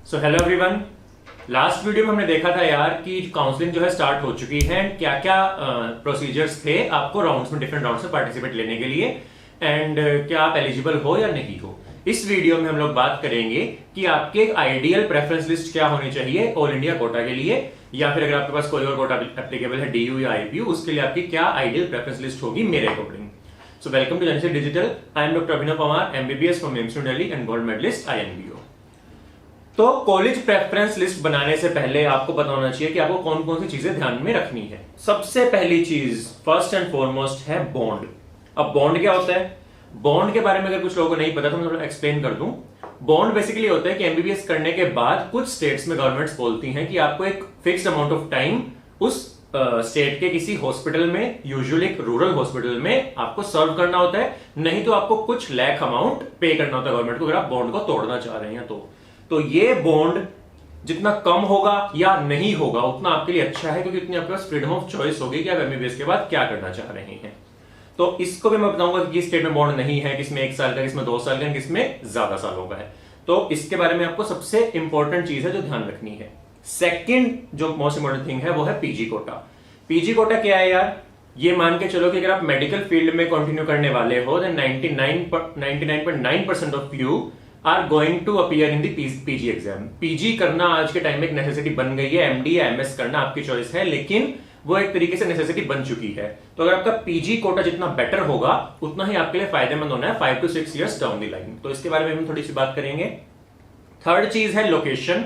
So hello everyone. Last video में हमने देखा था यार कि काउंसलिंग जो है स्टार्ट हो चुकी है एंड क्या क्या प्रोसीजर्स थे आपको राउंड्स में, डिफरेंट राउंड्स में पार्टिसिपेट लेने के लिए एंड क्या आप एलिजिबल हो या नहीं हो। इस वीडियो में हम लोग बात करेंगे कि आपकी एक आइडियल प्रेफरेंस लिस्ट क्या होनी चाहिए ऑल इंडिया कोटा के लिए, या फिर अगर आपके पास कोई और कोटा एप्लीकेबल है डीयू या आईपीयू, उसके लिए आपकी क्या आइडियल प्रेफरेंस लिस्ट होगी मेरे according. So welcome to Genesis Digital. I am doctor Abhinav Pawar, MBBS from AIIMS New Delhi and gold medallist INBO. तो कॉलेज प्रेफरेंस लिस्ट बनाने से पहले आपको पता होना चाहिए कि आपको कौन कौन सी चीजें ध्यान में रखनी है। सबसे पहली चीज फर्स्ट एंड फॉरमोस्ट है बॉन्ड। अब बॉन्ड क्या होता है? बॉन्ड के बारे में अगर कुछ लोगों को नहीं पता तो मैं थोड़ा एक्सप्लेन कर दूं। बॉन्ड बेसिकली होता है कि एमबीबीएस करने के बाद कुछ स्टेट्स में गवर्नमेंट्स बोलती हैं कि आपको एक फिक्स्ड अमाउंट ऑफ टाइम उस स्टेट के किसी हॉस्पिटल में, यूजुअली एक रूरल हॉस्पिटल में आपको सर्व करना होता है, नहीं तो आपको कुछ लाख अमाउंट पे करना होता है गवर्नमेंट को अगर आप बॉन्ड को तोड़ना चाह रहे हैं तो ये बॉन्ड जितना कम होगा या नहीं होगा उतना आपके लिए अच्छा है, क्योंकि उतनी आपके पास फ्रीडम ऑफ चॉइस होगी कि आप एमबीबीएस के बाद क्या करना चाह रहे हैं। तो इसको भी मैं बताऊंगा कि स्टेट में बॉन्ड नहीं है, किसमें 1 साल का, किसमें 2 साल का, किसमें ज्यादा सालों का है। तो इसके बारे में आपको सबसे इंपॉर्टेंट चीज है जो ध्यान रखनी है। सेकेंड जो मोस्ट इंपॉर्टेंट थिंग है वो है पीजी कोटा। पीजी कोटा क्या है यार? ये मान के चलो कि अगर आप मेडिकल फील्ड में कंटिन्यू करने वाले हो then 99.9% of you are going to appear in the PG exam. PG करना आज के टाइम में एक नेसेसिटी बन गई है। एमडी या एमएस करना आपकी चॉइस है, लेकिन वो एक तरीके से नेसेसिटी बन चुकी है। तो अगर आपका पीजी कोटा जितना बेटर होगा उतना ही आपके लिए फायदेमंद होना है 5 to 6 years down the line. तो इसके बारे में हम थोड़ी सी बात करेंगे। थर्ड चीज है लोकेशन।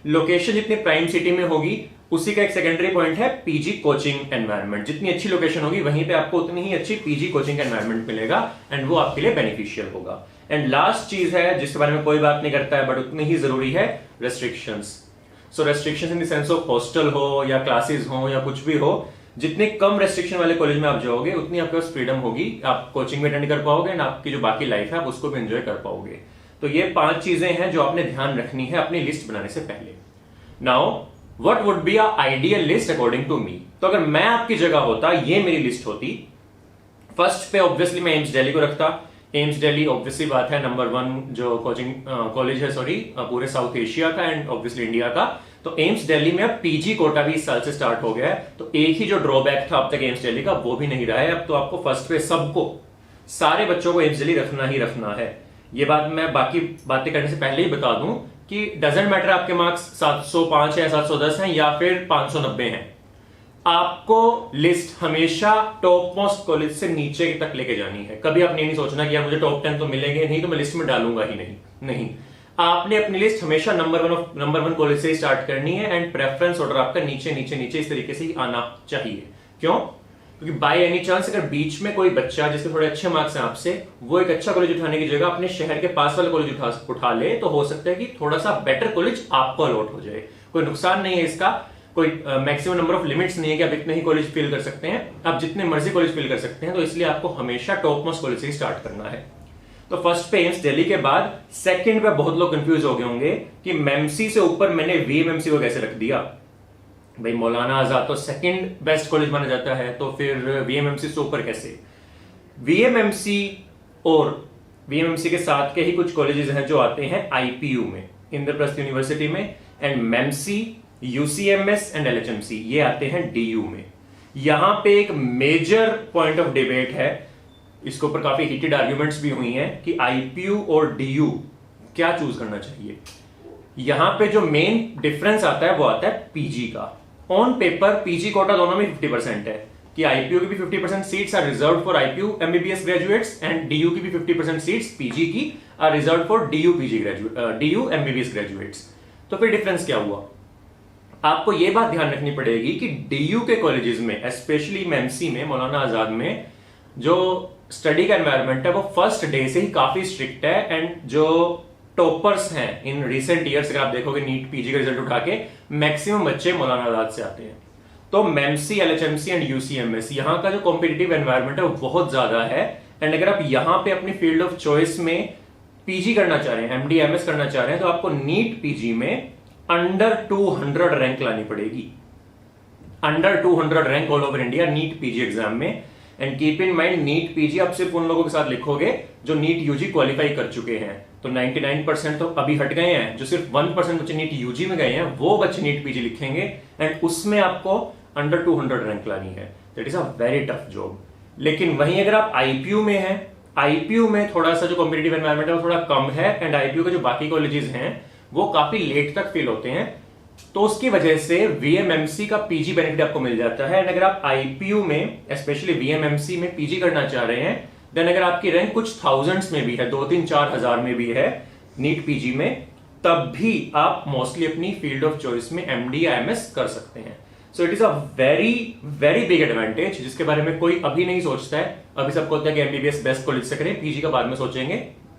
लोकेशन जितनी प्राइम सिटी में होगी उसी का एक सेकेंडरी पॉइंट है पीजी कोचिंग एनवायरनमेंट। जितनी अच्छी लोकेशन होगी वहीं पे आपको उतनी ही अच्छी पीजी कोचिंग एनवायरनमेंट मिलेगा एंड वो आपके लिए बेनिफिशियल होगा। एंड लास्ट चीज है जिसके बारे में कोई बात नहीं करता है बट उतनी ही जरूरी है, restrictions. So restrictions in the sense of hostel हो या क्लासेस हो या कुछ भी हो, जितने कम रेस्ट्रिक्शन वाले कॉलेज में आप जाओगे उतनी आपके पास फ्रीडम होगी, आप कोचिंग में अटेंड कर पाओगे एंड आपकी जो बाकी लाइफ है आप उसको भी एंजॉय कर पाओगे। तो ये 5 चीजें हैं जो आपने ध्यान रखनी है अपनी लिस्ट बनाने से पहले। Now what would be a ideal list according to me? तो अगर मैं आपकी जगह होता, ये मेरी लिस्ट होती। फर्स्ट पे ऑब्वियसली मैं एम्स दिल्ली को रखता। एम्स दिल्ली ऑब्वियसली बात है नंबर 1 जो कोचिंग कॉलेज है पूरे साउथ एशिया का एंड ऑब्वियसली इंडिया का। तो एम्स दिल्ली में अब पीजी कोटा भी इस साल से स्टार्ट हो गया है। तो एक ही जो ड्रॉबैक था अब तक एम्स दिल्ली का वो भी नहीं रहा है। अब तो आपको फर्स्ट पे सबको, सारे बच्चों को एम्स दिल्ली रखना ही रखना है। ये बात मैं बाकी बातें करने से पहले ही बता दूं कि डजेंट मैटर आपके मार्क्स 705 है, 710 हैं या फिर 590 हैं, आपको लिस्ट हमेशा टॉप मोस्ट कॉलेज से नीचे तक लेके जानी है। कभी आपने नहीं सोचना कि यार मुझे टॉप 10 तो मिलेंगे नहीं तो मैं लिस्ट में डालूंगा ही नहीं। आपने अपनी लिस्ट हमेशा नंबर 1 कॉलेज से स्टार्ट करनी है एंड प्रेफरेंस ऑर्डर आपका नीचे नीचे नीचे इस तरीके से ही आना चाहिए। क्यों? क्योंकि बाय एनी चांस अगर बीच में कोई बच्चा जिसके थोड़े अच्छे मार्क्स हैं आपसे, वो एक अच्छा कॉलेज उठाने की जगह अपने शहर के पास वाला कॉलेज उठा ले, तो हो सकता है कि थोड़ा सा बेटर कॉलेज आपको अलॉट हो जाए। कोई नुकसान नहीं है इसका, कोई मैक्सिमम नंबर ऑफ लिमिट्स नहीं है कि आप इतने ही कॉलेज फिल कर सकते हैं, आप जितने मर्जी कॉलेज फिल कर सकते हैं। तो इसलिए आपको हमेशा टॉप मोस्ट कॉलेज से ही स्टार्ट करना है। तो फर्स्ट पे एम्स दिल्ली के बाद सेकंड पे बहुत लोग कंफ्यूज हो गए होंगे कि मेमसी से ऊपर मैंने वीएमएमसी को कैसे रख दिया। भाई मौलाना आजाद तो सेकंड बेस्ट कॉलेज माना जाता है, तो फिर वीएमएमसी से ऊपर कैसे? वीएमएमसी और वीएमएमसी के साथ के ही कुछ कॉलेजेस हैं जो आते हैं आईपीयू में, इंद्रप्रस्थ यूनिवर्सिटी में, एंड मेमसी, यूसीएमएस एंड एलएचएमसी ये आते हैं डीयू में। यहां पे एक मेजर पॉइंट ऑफ डिबेट है, इसके ऊपर काफी हीटेड आर्ग्यूमेंट्स भी हुई हैं कि आईपीयू और डीयू क्या चूज करना चाहिए। यहां पे जो मेन डिफरेंस आता है वो आता है पीजी का। ऑन पेपर पीजी कोटा दोनों में 50% है कि आईपीयू की भी 50% seats are reserve for IPU MBBS graduates and DU की भी 50% सीट्स पीजी की are reserve for DU PG graduate, DU MBBS graduates. तो फिर डिफरेंस क्या हुआ? आपको यह बात ध्यान रखनी पड़ेगी कि डीयू के कॉलेजेस में, स्पेशली मेमसी में, मौलाना आजाद में, जो स्टडी का एनवायरमेंट है वो फर्स्ट डे से ही काफी स्ट्रिक्ट है एंड जो टॉपर्स हैं इन रिसेंट ईयर्स, अगर आप देखोगे नीट पीजी का रिजल्ट उठा के, मैक्सिमम बच्चे मौलाना आजाद से आते हैं। तो मेमसी, एलएचएमसी एंड यूसीएमएस यहां का जो कॉम्पिटिटिव एनवायरमेंट है वो बहुत ज्यादा है। एंड अगर आप यहां पे अपनी फील्ड ऑफ चॉइस में पीजी करना चाह रहे हैं, एमडी एमएस करना चाह रहे हैं, तो आपको नीट पीजी में अंडर 200 रैंक लानी पड़ेगी। Under 200 rank all over India NEET PG exam में। And keep in mind NEET PG आप सिर्फ उन लोगों के साथ लिखोगे जो नीट यूजी क्वालिफाई कर चुके हैं। तो 99% तो अभी हट गए हैं, जो सिर्फ 1% बच्चे नीट यूजी में गए हैं वो बच्चे नीट पीजी लिखेंगे, एंड उसमें आपको अंडर 200 रैंक लानी है। That is a very tough job. लेकिन वहीं अगर आप आईपीयू में हैं, आईपीयू में थोड़ा सा जो कॉम्पिटिटिव एनवायरमेंट है वो थोड़ा कम है, एंड आईपीयू के जो बाकी कॉलेजेस हैं वो काफी लेट तक फिल होते हैं, तो उसकी वजह से वीएमएमसी का पीजी बेनिफिट आपको मिल जाता है। एंड अगर आप आईपीयू में स्पेशली वीएमएमसी में पीजी करना चाह रहे हैं, देन अगर आपकी रैंक कुछ थाउजेंड्स में भी है, 2-3-4 हजार में भी है नीट पीजी में, तब भी आप मोस्टली अपनी फील्ड ऑफ चॉइस में एमडी या एमएस कर सकते हैं। So it is a very very big advantage जिसके बारे में कोई अभी नहीं सोचता है। अभी सबको होता है कि एमबीबीएस बेस्ट कॉलेज से करें, पीजी का बाद में सोचेंगे,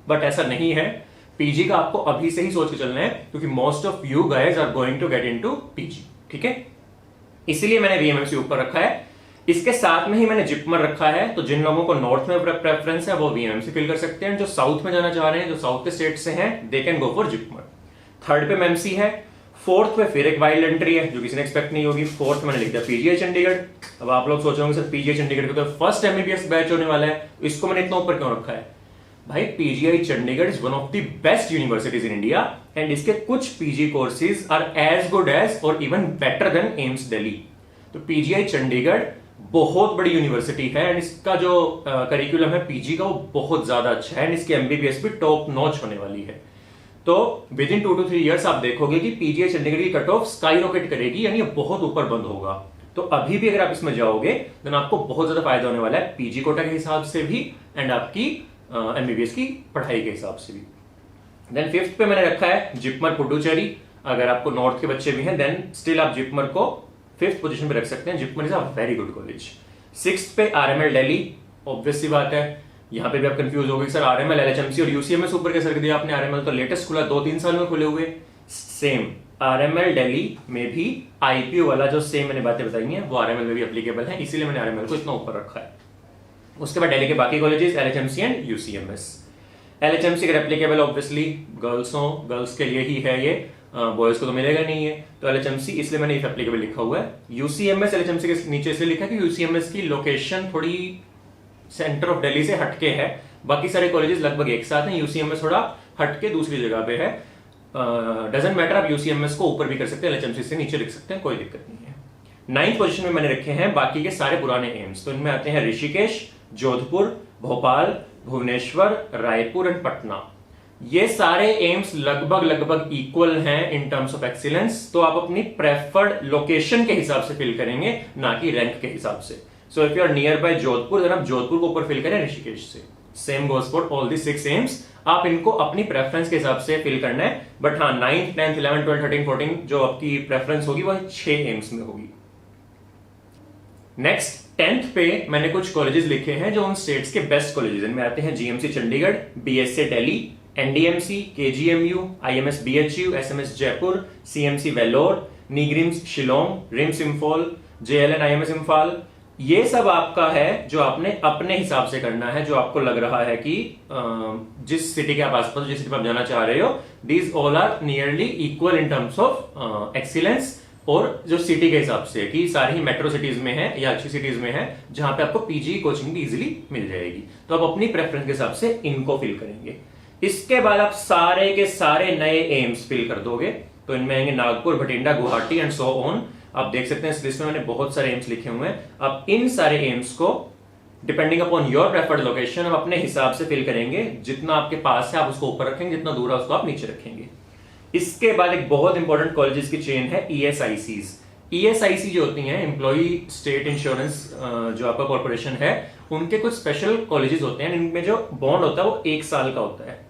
बट ऐसा नहीं है। पीजी का आपको अभी से ही सोच के चलना है, क्योंकि most of you guys are going to get into PG, ठीक है। इसीलिए मैंने वीएमएमसी ऊपर रखा है। इसके साथ में ही मैंने जिपमर रखा है, तो जिन लोगों को नॉर्थ में प्रेफरेंस है वो वीएमएमसी फिल कर सकते हैं, जो साउथ में जाना चाह रहे हैं, जो साउथ के स्टेट से हैं, they can go for JIPMER. Third पे एमएमसी है, फोर्थ पे फिर एक वाइल्ड एंट्री है जो किसी ने एक्सपेक्ट नहीं होगी। फोर्थ मैंने लिख दिया पीजीआई चंडीगढ़। अब आप लोग सोच रहे होंगे सर पीजीआई चंडीगढ़ का तो फर्स्ट एमबीबीएस बैच होने वाला है, तो इसको मैंने इतना ऊपर क्यों रखा है? भाई PGI Chandigarh is one of the best universities in India, and इसके कुछ PG courses are as good as or even better than AIIMS Delhi. तो पीजीआई चंडीगढ़ बहुत बड़ी यूनिवर्सिटी है, एंड इसका जो करिकुलम है पीजी का वो बहुत ज्यादा अच्छा है, एंड इसकी एमबीबीएस भी टॉप नॉच होने वाली है। तो विद इन 2 to 3 ईयर्स आप देखोगे कि पीजीआई चंडीगढ़ की कट ऑफ स्काई रॉकेट करेगी, यानी बहुत ऊपर बंद होगा। तो अभी भी अगर आप इसमें जाओगे तो आपको बहुत ज्यादा फायदा होने वाला है, पीजी कोटा के हिसाब से भी एंड आपकी एमबीबीएस की पढ़ाई के हिसाब से भी। देन फिफ्थ पे मैंने रखा है जिपमर पुडुचेरी। अगर आपको नॉर्थ के बच्चे भी हैं देन स्टिल आप जिपमर को फिफ्थ पोजीशन पे रख सकते हैं। JIPMER is a very good college. Sixth पे आरएमएल दिल्ली, ऑब्वियस सी बात है, यहां पे भी आप कंफ्यूज हो गए सर आरएमएल एलएचएमसी और यूसीएमएस ऊपर कैसे रख दिया आपने? आरएमएल तो लेटेस्ट खुला, 2-3 साल में खुले हुए। सेम आरएमएल दिल्ली में भी आईपीयू वाला जो सेम मैंने बातें बताई हैं वो आरएमएल में भी एप्लीकेबल है, इसीलिए मैंने आरएमएल को इतना ऊपर रखा है। उसके बाद दिल्ली के बाकी कॉलेजेस एलएचएमसी एंड यूसीएमएस। एलएचएमसी का एप्लीकेबल ऑब्वियसली गर्ल्स के लिए ही है, ये बॉयज को तो मिलेगा नहीं है, तो एलएचएमसी इसलिए मैंने इफ एप्लीकेबल लिखा हुआ है। यूसीएमएस एलएचएमसी के नीचे से लिखा है कि यूसीएमएस की लोकेशन थोड़ी सेंटर ऑफ दिल्ली से हटके है, बाकी सारे कॉलेजेस लगभग एक साथ हैं, यूसीएमएस थोड़ा हटके दूसरी जगह पे है। डजंट मैटर, आप यूसीएमएस को ऊपर भी कर सकते हैं, एलएचएमसी से नीचे लिख सकते हैं, कोई दिक्कत नहीं है। 9th पोजीशन में मैंने रखे हैं बाकी के सारे पुराने एम्स, तो इनमें आते हैं ऋषिकेश, जोधपुर, भोपाल, भुवनेश्वर, रायपुर एंड पटना। ये सारे एम्स लगभग इक्वल हैं इन टर्म्स ऑफ एक्सीलेंस, तो आप अपनी प्रेफर्ड लोकेशन के हिसाब से फिल करेंगे, ना कि रैंक के हिसाब से। So if you are near by Jodhpur then आप जोधपुर को ऊपर फिल करें ऋषिकेश से। Same goes for all the 6 AIIMS, आप इनको अपनी प्रेफरेंस के हिसाब से फिल करना है, बट हाँ 9th, 10th, 11th, 12th, 13th, 14th जो आपकी प्रेफरेंस होगी वह 6 एम्स में होगी। नेक्स्ट 10th पे मैंने कुछ कॉलेजेस लिखे हैं जो उन स्टेट्स के बेस्ट कॉलेजेस, इनमें आते हैं GMC Chandigarh, BSA Delhi, NDMC, KGMU, IMS BHU, SMS Jaipur, CMC Vellore, NEIGRIHMS Shillong, RIMS Imphal, JLN IMS Imphal. ये सब आपका है जो आपने अपने हिसाब से करना है, जो आपको लग रहा है कि जिस सिटी के आप आसपास, जिस सिटी पर आप जाना चाह रहे हो, these all are nearly equal in terms of excellence, और जो सिटी के हिसाब से कि सारी ही मेट्रो सिटीज में है या अच्छी सिटीज में है जहां पे आपको पीजी कोचिंग भी इजीली मिल जाएगी, तो आप अपनी प्रेफरेंस के हिसाब से इनको फिल करेंगे। इसके बाद आप सारे के सारे नए एम्स फिल कर दोगे, तो इनमें आएंगे Nagpur, Bathinda, Guwahati and so on. आप देख सकते हैं इस लिस्ट में मैंने बहुत सारे एम्स लिखे हुए हैं। आप इन सारे एम्स को depending upon your preferred location आप अपने हिसाब से फिल करेंगे, जितना आपके पास है आप उसको ऊपर रखेंगे, जितना दूर है उसको आप नीचे रखेंगे। इसके बाद एक बहुत इंपॉर्टेंट कॉलेजेस की चेन है ईएसआईसीज। ईएसआईसी जो होती हैं, एम्प्लॉई स्टेट इंश्योरेंस, जो आपका कॉर्पोरेशन है, उनके कुछ स्पेशल कॉलेजेस होते हैं, इनमें जो बॉन्ड होता है वो 1 साल का होता है।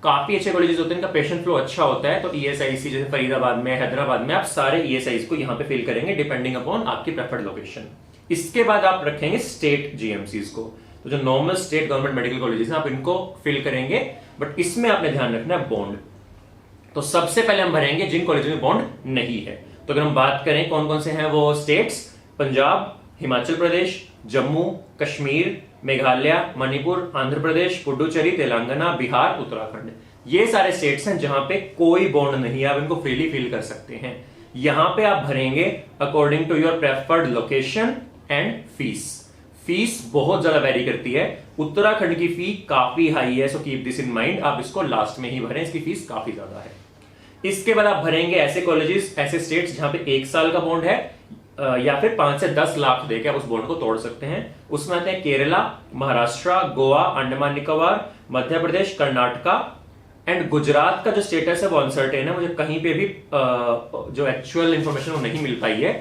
काफी अच्छे कॉलेजेस होते हैं, इनका पेशेंट फ्लो अच्छा होता है, तो ईएसआईसी जैसे फरीदाबाद में, हैदराबाद में, आप सारे ईएसआईसी को यहाँ पे फिल करेंगे डिपेंडिंग अपॉन आपकी प्रेफर्ड लोकेशन। इसके बाद आप रखेंगे स्टेट जीएमसीज को, तो जो normal state government medical colleges हैं आप इनको फिल करेंगे, बट इसमें आपने ध्यान रखना है बॉन्ड। तो सबसे पहले हम भरेंगे जिन कॉलेजों में बॉन्ड नहीं है। तो अगर हम बात करें कौन कौन से हैं वो स्टेट्स, पंजाब, हिमाचल प्रदेश, जम्मू कश्मीर, मेघालय, मणिपुर, आंध्र प्रदेश, पुडुचेरी, तेलंगाना, बिहार, उत्तराखंड। ये सारे स्टेट्स हैं जहां पे कोई बॉन्ड नहीं है, आप इनको फ्रीली फिल कर सकते हैं। यहां पे आप भरेंगे according to your preferred location and fees. Fees बहुत ज्यादा वेरी करती है। उत्तराखंड की फी काफी हाई है, so keep this in mind. आप इसको लास्ट में ही भरें, इसकी फीस काफी ज्यादा है। इसके बाद आप भरेंगे ऐसे कॉलेजेस, ऐसे स्टेट्स जहां पे 1 साल का बॉन्ड है या फिर 5 से 10 लाख देके आप उस बॉन्ड को तोड़ सकते हैं। उसमें आते हैं केरला, महाराष्ट्र, गोवा, अंडमान निकोबार, मध्य प्रदेश, कर्नाटका एंड गुजरात का जो स्टेटस है वो अनसर्टेन है। मुझे कहीं पे भी जो एक्चुअल इंफॉर्मेशन वो नहीं मिल पाई है।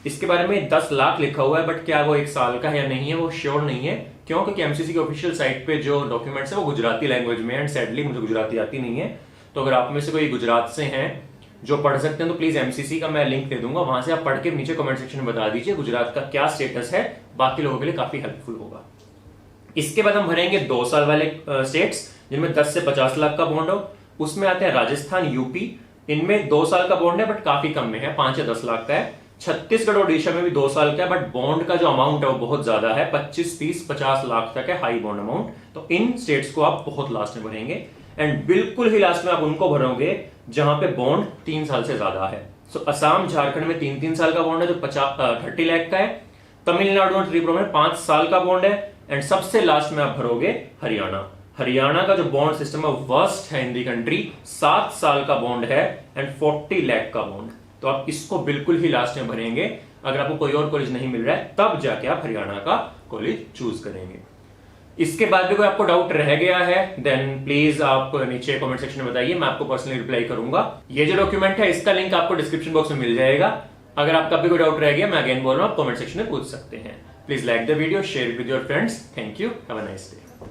इसके बारे में 10 लाख लिखा हुआ है, बट क्या वो 1 साल का है या नहीं है वो श्योर नहीं है। क्यों? क्योंकि एमसीसी की ऑफिशियल साइट पे जो डॉक्यूमेंट्स है वो गुजराती लैंग्वेज में है, एंड सैडली मुझे गुजराती आती नहीं है। तो अगर आप में से कोई गुजरात से हैं जो पढ़ सकते हैं तो प्लीज एमसीसी का मैं लिंक दे दूंगा, वहां से आप पढ़ के नीचे कमेंट सेक्शन में बता दीजिए गुजरात का क्या स्टेटस है। बाकी लोगों के लिए काफी हेल्पफुल होगा। इसके बाद हम भरेंगे 2 साल वाले स्टेट्स जिनमें 10 से 50 लाख का बॉन्ड हो। उसमें आते हैं राजस्थान, यूपी। इनमें 2 साल का बॉन्ड है बट काफी कम में है, 5 या 10 लाख का है। छत्तीसगढ़ और ओडिशा में भी 2 साल का है, बट बॉन्ड का जो अमाउंट है वो बहुत ज्यादा है, 25, 30, 50 लाख तक है हाई बॉन्ड अमाउंट। तो इन स्टेट्स को आप बहुत लास्ट में भरेंगे, एंड बिल्कुल ही लास्ट में आप उनको भरोगे जहां पे बॉन्ड 3 साल से ज्यादा है। सो असम, झारखंड में 3-3 साल का बॉन्ड है जो 30 लाख का है। तमिलनाडु और त्रिपुरा में 5 साल का बॉन्ड है, एंड सबसे लास्ट में आप भरोगे हरियाणा। हरियाणा का जो बॉन्ड सिस्टम है वर्स्ट है इन दी कंट्री, 7 साल का बॉन्ड है एंड 40 लाख का बॉन्ड। तो आप इसको बिल्कुल ही लास्ट में भरेंगे। अगर आपको कोई और कॉलेज नहीं मिल रहा है तब जाके आप हरियाणा का कॉलेज चूज करेंगे। इसके बाद भी कोई आपको डाउट रह गया है देन प्लीज आप नीचे कमेंट सेक्शन में बताइए, मैं आपको पर्सनली रिप्लाई करूंगा। ये जो डॉक्यूमेंट है इसका लिंक आपको डिस्क्रिप्शन बॉक्स में मिल जाएगा। अगर आपका भी कोई डाउट रह गया, मैं अगेन बोल रहा हूं, आप कमेंट सेक्शन में पूछ सकते हैं। Please like the video, share it with your friends. Thank you, have a nice day.